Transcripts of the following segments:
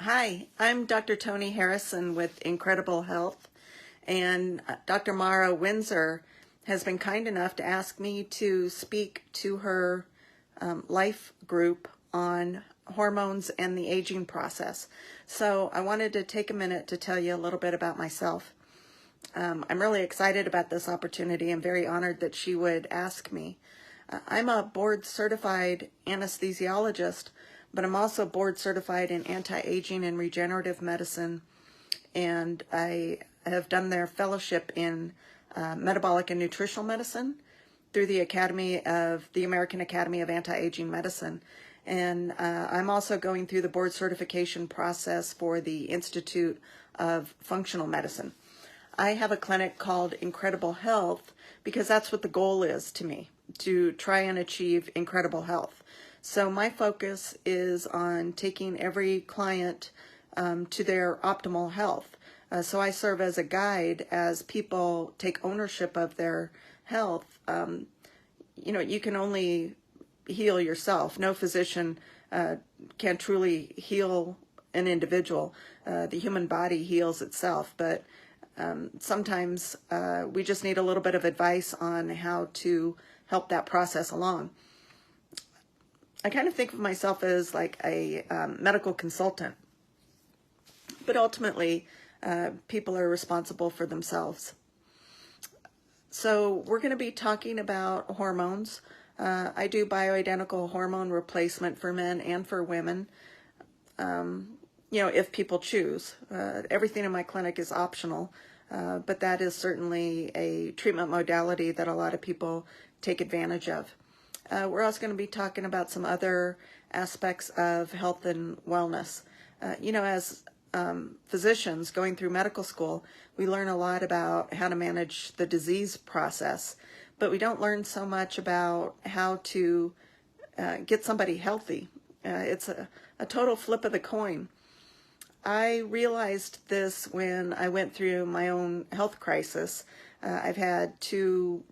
Hi, I'm Dr. Toni Harrison with Incredible Health, and Dr. Mara Windsor has been kind enough to ask me to speak to her L.I.F.E group on hormones and the aging process. So I wanted to take a minute to tell you a little bit about myself. I'm really excited about this opportunity. I'm very honored that she would ask me. I'm a board certified anesthesiologist, but I'm also board certified in anti-aging and regenerative medicine, and I have done their fellowship in metabolic and nutritional medicine through the American Academy of Anti-Aging Medicine. And I'm also going through the board certification process for the Institute of Functional Medicine. I have a clinic called Incredible Health because that's what the goal is to me, to try and achieve incredible health. So my focus is on taking every client to their optimal health. So I serve as a guide as people take ownership of their health. You can only heal yourself. No physician can truly heal an individual. The human body heals itself, but sometimes we just need a little bit of advice on how to help that process along. I kind of think of myself as like a medical consultant, but ultimately people are responsible for themselves. So we're going to be talking about hormones. I do bioidentical hormone replacement for men and for women, if people choose. Everything in my clinic is optional, but that is certainly a treatment modality that a lot of people take advantage of. We're also going to be talking about some other aspects of health and wellness. As physicians going through medical school, we learn a lot about how to manage the disease process, but we don't learn so much about how to get somebody healthy. It's a total flip of the coin. I realized this when I went through my own health crisis. I've had two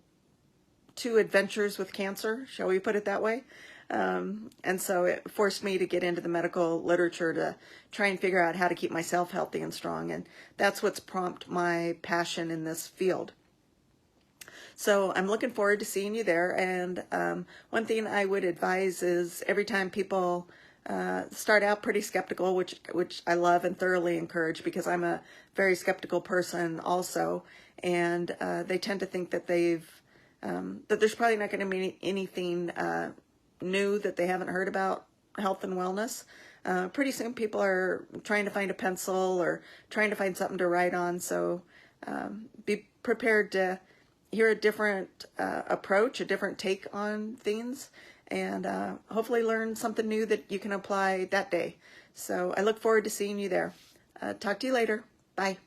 adventures with cancer, shall we put it that way? And so it forced me to get into the medical literature to try and figure out how to keep myself healthy and strong. And that's what's prompted my passion in this field. So I'm looking forward to seeing you there. And one thing I would advise is every time people start out pretty skeptical, which I love and thoroughly encourage because I'm a very skeptical person also, and they tend to think that that there's probably not going to be anything new that they haven't heard about health and wellness. Pretty soon people are trying to find a pencil or trying to find something to write on, so be prepared to hear a different approach, a different take on things, and hopefully learn something new that you can apply that day. So I look forward to seeing you there. Talk to you later. Bye.